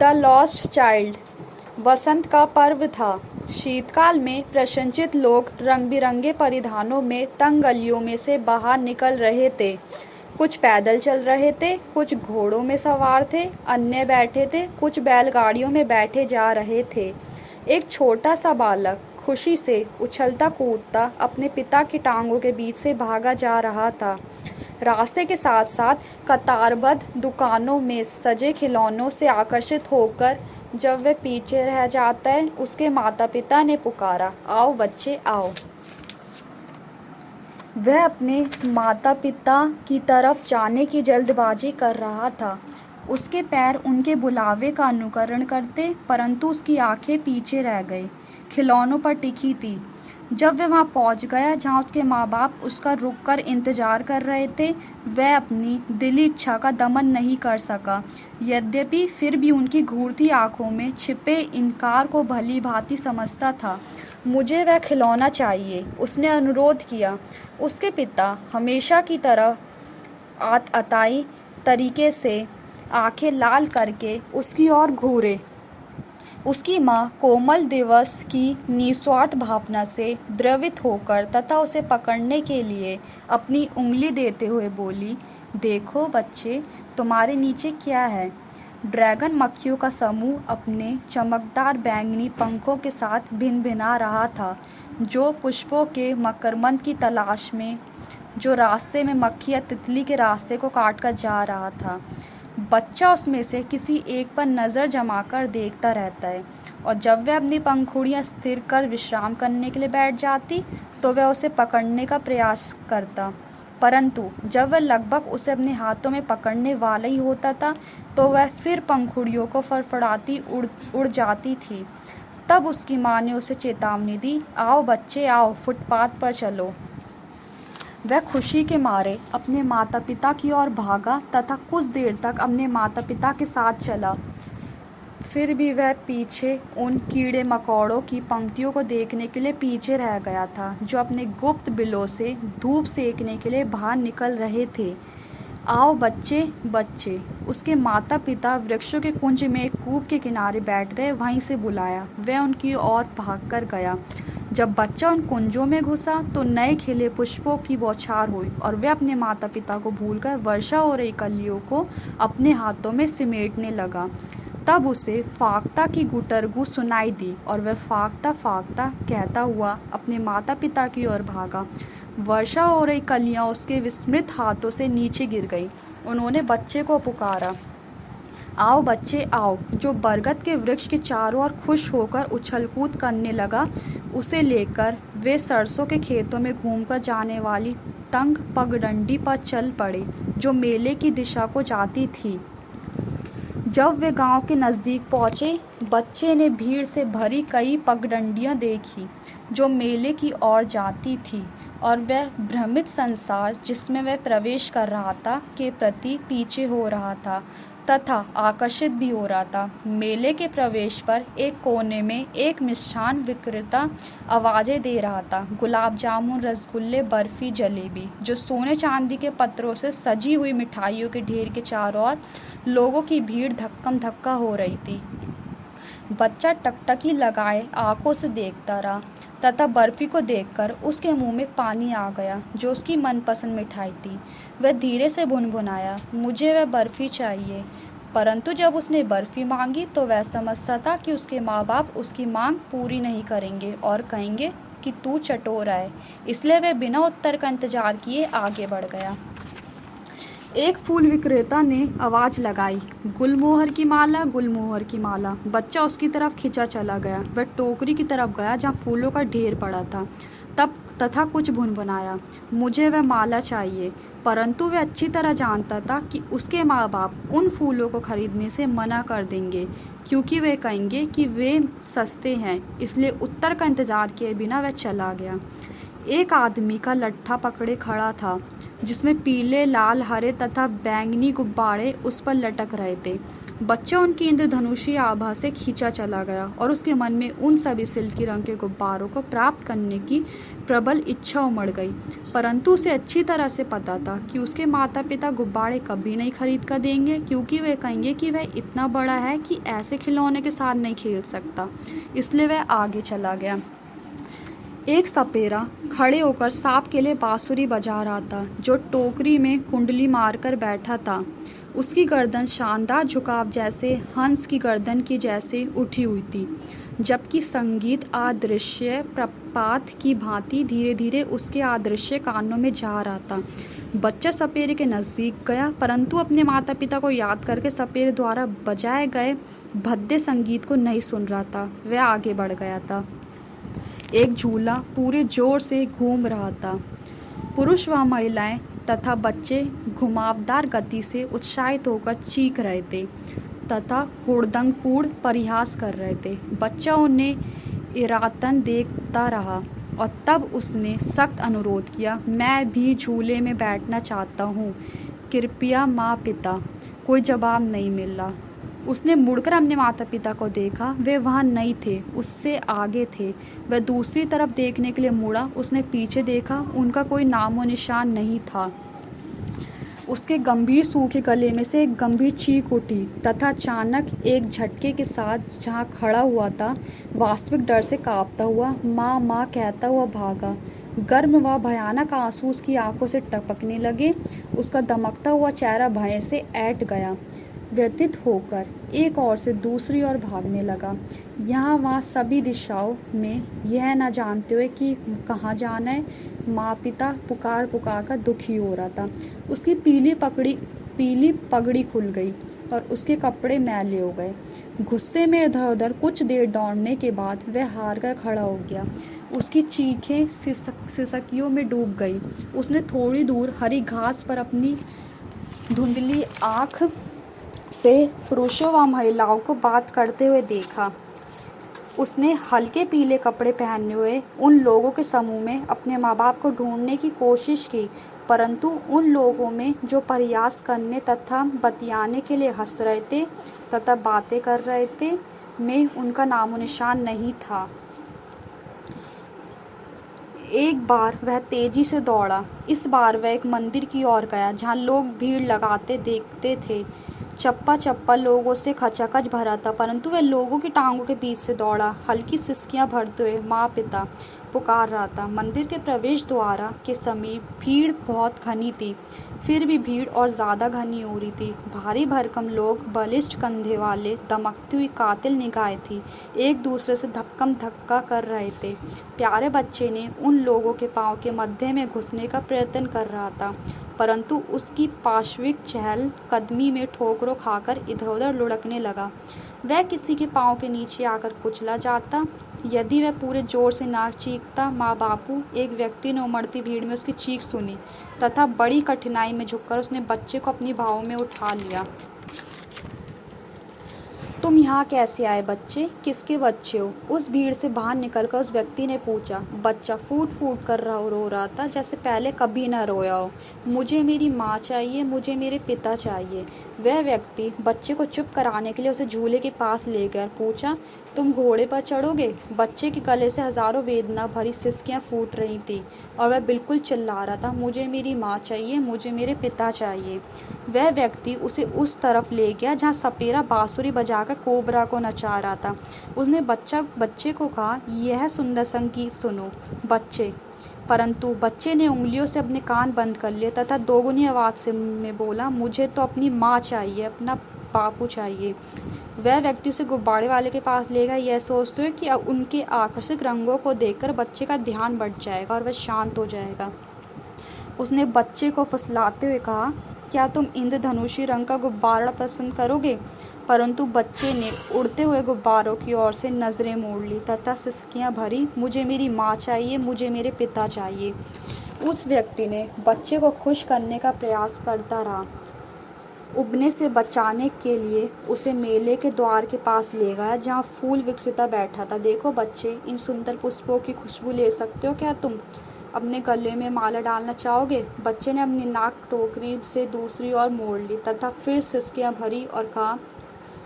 The lost child. वसंत का पर्व था। शीतकाल में प्रसन्नचित्त लोग रंग बिरंगे परिधानों में तंग गलियों में से बाहर निकल रहे थे। कुछ पैदल चल रहे थे, कुछ घोड़ों में सवार थे, अन्य बैठे थे, कुछ बैलगाड़ियों में बैठे जा रहे थे। एक छोटा सा बालक खुशी से उछलता कूदता अपने पिता की टांगों के बीच से भागा जा रहा था। रास्ते के साथ साथ कतारबद्ध दुकानों में सजे खिलौनों से आकर्षित होकर जब वह पीछे रह जाता है, उसके माता पिता ने पुकारा, आओ बच्चे आओ। वह अपने माता पिता की तरफ जाने की जल्दबाजी कर रहा था। उसके पैर उनके बुलावे का अनुकरण करते, परंतु उसकी आंखें पीछे रह गई, खिलौनों पर टिकी थी। जब वह वहां पहुंच गया जहां उसके माँ बाप उसका रुककर इंतजार कर रहे थे, वह अपनी दिली इच्छा का दमन नहीं कर सका। यद्यपि फिर भी उनकी घूरती आंखों में छिपे इनकार को भली भांति समझता था। मुझे वह खिलौना चाहिए, उसने अनुरोध किया। उसके पिता हमेशा की तरह आतताई तरीके से आंखें लाल करके उसकी ओर घूरे। उसकी माँ कोमल दिवस की निस्वार्थ भावना से द्रवित होकर तथा उसे पकड़ने के लिए अपनी उंगली देते हुए बोली, देखो बच्चे, तुम्हारे नीचे क्या है। ड्रैगन मक्खियों का समूह अपने चमकदार बैंगनी पंखों के साथ भिनभिना रहा था, जो पुष्पों के मकरंद की तलाश में, जो रास्ते में मक्खी या तितली के रास्ते को काटकर जा रहा था। बच्चा उसमें से किसी एक पर नज़र जमाकर देखता रहता है, और जब वह अपनी पंखुड़ियां स्थिर कर विश्राम करने के लिए बैठ जाती तो वह उसे पकड़ने का प्रयास करता, परंतु जब वह लगभग उसे अपने हाथों में पकड़ने वाला ही होता था तो वह फिर पंखुड़ियों को फड़फड़ाती उड़ जाती थी। तब उसकी माँ ने उसे चेतावनी दी, आओ बच्चे आओ, फुटपाथ पर चलो। वह खुशी के मारे अपने माता पिता की ओर भागा तथा कुछ देर तक अपने माता पिता के साथ चला। फिर भी वह पीछे उन कीड़े मकोड़ों की पंक्तियों को देखने के लिए पीछे रह गया था, जो अपने गुप्त बिलों से धूप सेकने के लिए बाहर निकल रहे थे। आओ बच्चे बच्चे। उसके माता पिता वृक्षों के कुंज में एक कूप के किनारे बैठ गए, वहीं से बुलाया। वह उनकी ओर भागकर गया। जब बच्चा उन कुंजों में घुसा तो नए खिले पुष्पों की बौछार हुई और वह अपने माता पिता को भूलकर वर्षा और कलियों को अपने हाथों में सिमेटने लगा। तब उसे फाख्ता की गुटरगू सुनाई दी और वह फाख्ता फाख्ता कहता हुआ अपने माता पिता की ओर भागा। वर्षा हो रही कलियां उसके विस्मृत हाथों से नीचे गिर गई। उन्होंने बच्चे को पुकारा, आओ बच्चे आओ। जो बरगद के वृक्ष के चारों ओर खुश होकर उछल-कूद करने लगा, उसे लेकर वे सरसों के खेतों में घूमकर जाने वाली तंग पगडंडी पर चल पड़े, जो मेले की दिशा को जाती थी। जब वे गांव के नज़दीक पहुंचे, बच्चे ने भीड़ से भरी कई पगडंडियां देखी जो मेले की ओर जाती थी, और वह भ्रमित संसार जिसमें वह प्रवेश कर रहा था के प्रति पीछे हो रहा था तथा आकर्षित भी हो रहा था। मेले के प्रवेश पर एक कोने में एक मिष्ठान विक्रेता आवाज़ें दे रहा था, गुलाब जामुन, रसगुल्ले, बर्फ़ी, जलेबी, जो सोने चांदी के पत्रों से सजी हुई मिठाइयों के ढेर के चारों ओर लोगों की भीड़ धक्कम धक्का हो रही थी। बच्चा टकटकी लगाए आंखों से देखता रहा तथा बर्फ़ी को देखकर उसके मुंह में पानी आ गया, जो उसकी मनपसंद मिठाई थी। वह धीरे से भुनभुनाया, मुझे वह बर्फ़ी चाहिए। परंतु जब उसने बर्फ़ी मांगी तो वह समझता था कि उसके माँ बाप उसकी मांग पूरी नहीं करेंगे और कहेंगे कि तू चटोरा है, इसलिए वह बिना उत्तर का इंतजार किए आगे बढ़ गया। एक फूल विक्रेता ने आवाज़ लगाई, गुलमोहर की माला, गुलमोहर की माला। बच्चा उसकी तरफ खिंचा चला गया। वह टोकरी की तरफ गया जहाँ फूलों का ढेर पड़ा था, तथा कुछ भुनभुनाया, मुझे वह माला चाहिए। परंतु वह अच्छी तरह जानता था कि उसके माँ बाप उन फूलों को खरीदने से मना कर देंगे, क्योंकि वे कहेंगे कि वे सस्ते हैं। इसलिए उत्तर का इंतजार किए बिना वह चला गया। एक आदमी का लट्ठा पकड़े खड़ा था, जिसमें पीले, लाल, हरे तथा बैंगनी गुब्बारे उस पर लटक रहे थे। बच्चा उनकी इंद्रधनुषी आभा से खींचा चला गया और उसके मन में उन सभी सिल्की रंग के गुब्बारों को प्राप्त करने की प्रबल इच्छा उमड़ गई। परंतु उसे अच्छी तरह से पता था कि उसके माता पिता गुब्बारे कभी नहीं खरीद कर देंगे, क्योंकि वे कहेंगे कि वह इतना बड़ा है कि ऐसे खिलौने के साथ नहीं खेल सकता। इसलिए वह आगे चला गया। एक सपेरा खड़े होकर सांप के लिए बांसुरी बजा रहा था, जो टोकरी में कुंडली मारकर बैठा था। उसकी गर्दन शानदार झुकाव जैसे हंस की गर्दन की जैसे उठी हुई थी, जबकि संगीत अदृश्य प्रपात की भांति धीरे धीरे उसके अदृश्य कानों में जा रहा था। बच्चा सपेरे के नज़दीक गया, परंतु अपने माता पिता को याद करके सपेरे द्वारा बजाए गए भद्दे संगीत को नहीं सुन रहा था। वह आगे बढ़ गया था। एक झूला पूरे जोर से घूम रहा था। पुरुष व महिलाएं तथा बच्चे घुमावदार गति से उत्साहित होकर चीख रहे थे तथा हुड़दंगपूर्ण परिहास कर रहे थे। बच्चा उन्हें इरातन देखता रहा और तब उसने सख्त अनुरोध किया, मैं भी झूले में बैठना चाहता हूँ, कृपया माँ पिता। कोई जवाब नहीं मिला। उसने मुड़कर अपने माता पिता को देखा। वे वहाँ नहीं थे, उससे आगे थे। वह दूसरी तरफ देखने के लिए मुड़ा। उसने पीछे देखा, उनका कोई नामो निशान नहीं था। उसके गंभीर सूखे गले में से एक गंभीर चीख उठी तथा अचानक एक झटके के साथ जहाँ खड़ा हुआ था, वास्तविक डर से कांपता हुआ माँ माँ कहता हुआ भागा। गर्म व भयानक आंसू उसकी आंखों से टपकने लगे। उसका दमकता हुआ चेहरा भय से ऐंठ गया। व्यथित होकर एक ओर से दूसरी ओर भागने लगा, यहाँ वहाँ सभी दिशाओं में, यह न जानते हुए कि कहाँ जाना है। माँ पिता पुकार पुकार कर दुखी हो रहा था। उसकी पीली पगड़ी खुल गई और उसके कपड़े मैले हो गए। गुस्से में इधर उधर कुछ देर दौड़ने के बाद वह हार कर खड़ा हो गया। उसकी चीखें सिसकियों में डूब गई। उसने थोड़ी दूर हरी घास पर अपनी धुंधली आँख से पुरुषों व महिलाओं को बात करते हुए देखा। उसने हल्के पीले कपड़े पहने हुए उन लोगों के समूह में अपने माँ बाप को ढूंढने की कोशिश की, परंतु उन लोगों में जो प्रयास करने तथा बतियाने के लिए हंस रहे थे तथा बातें कर रहे थे, में उनका नामो निशान नहीं था। एक बार वह तेजी से दौड़ा। इस बार वह एक मंदिर की ओर गया, जहाँ लोग भीड़ लगाते देखते थे। चप्पा चप्पा लोगों से खचाखच भरा था, परंतु वह लोगों की टांगों के बीच से दौड़ा, हल्की सिसकियां भरते हुए माँ पिता पुकार रहा था। मंदिर के प्रवेश द्वार के समीप भीड़ बहुत घनी थी, फिर भी भीड़ और ज़्यादा घनी हो रही थी। भारी भरकम लोग, बलिष्ठ कंधे वाले, दमकती हुई कातिल निगाहें थी, एक दूसरे से धक्कम धक्का कर रहे थे। प्यारे बच्चे ने उन लोगों के पाँव के मध्य में घुसने का प्रयत्न कर रहा था, परंतु उसकी पार्श्विक चहल कदमी में ठोकरों खाकर इधर उधर लुढ़कने लगा। वह किसी के पाँव के नीचे आकर कुचला जाता। यदि वह पूरे जोर से ना चीखता, माँ बापू। एक व्यक्ति ने उमड़ती भीड़ में उसकी चीख सुनी तथा बड़ी कठिनाई में झुककर उसने बच्चे को अपनी बाहों में उठा लिया। तुम यहाँ कैसे आए बच्चे? किसके बच्चे हो? उस भीड़ से बाहर निकलकर उस व्यक्ति ने पूछा। बच्चा फूट फूट कर रो रहा था, जैसे पहले कभी न रोया हो। मुझे मेरी माँ चाहिए, मुझे मेरे पिता चाहिए। वह व्यक्ति बच्चे को चुप कराने के लिए उसे झूले के पास ले गया और पूछा, तुम घोड़े पर चढ़ोगे? बच्चे के गले से हजारों वेदना भरी सिसकियाँ फूट रही थी और वह बिल्कुल चिल्ला रहा था, मुझे मेरी माँ चाहिए, मुझे मेरे पिता चाहिए। वह व्यक्ति उसे उस तरफ ले गया जहाँ सपेरा बांसुरी बजाकर कोबरा को नचा रहा था। उसने बच्चे को कहा, यह सुंदर संगीत सुनो बच्चे। परंतु बच्चे ने उंगलियों से अपने कान बंद कर लिए तथा दोगुनी आवाज़ में बोला, मुझे तो अपनी माँ चाहिए, अपना बापू चाहिए। वह व्यक्ति उसे गुब्बारे वाले के पास ले गया, यह सोचते हुए कि अब उनके आकर्षक रंगों को देखकर बच्चे का ध्यान बढ़ जाएगा और वह शांत हो जाएगा। उसने बच्चे को फुसलाते हुए कहा, क्या तुम इंद्रधनुषी रंग का गुब्बारा पसंद करोगे? परंतु बच्चे ने उड़ते हुए गुब्बारों की ओर से नज़रें मोड़ ली तथा सिसकियां भरी, मुझे मेरी माँ चाहिए, मुझे मेरे पिता चाहिए। उस व्यक्ति ने बच्चे को खुश करने का प्रयास करता रहा। उबने से बचाने के लिए उसे मेले के द्वार के पास ले गया, जहाँ फूल विक्रेता बैठा था। देखो बच्चे, इन सुंदर पुष्पों की खुशबू ले सकते हो क्या तुम? अपने गले में माला डालना चाहोगे? बच्चे ने अपनी नाक टोकरी से दूसरी ओर मोड़ ली तथा फिर सिसकियां भरी और कहा,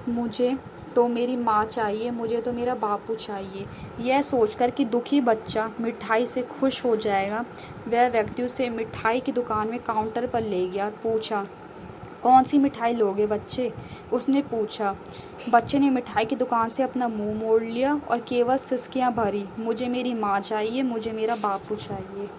मुझे तो मेरी माँ चाहिए, मुझे तो मेरा बापू चाहिए। यह सोचकर कि दुखी बच्चा मिठाई से खुश हो जाएगा, वह व्यक्ति उसे मिठाई की दुकान में काउंटर पर ले गया और पूछा, कौन सी मिठाई लोगे बच्चे? उसने पूछा। बच्चे ने मिठाई की दुकान से अपना मुंह मोड़ लिया और केवल सिसकियां भरी, मुझे मेरी माँ चाहिए, मुझे मेरा बापू चाहिए।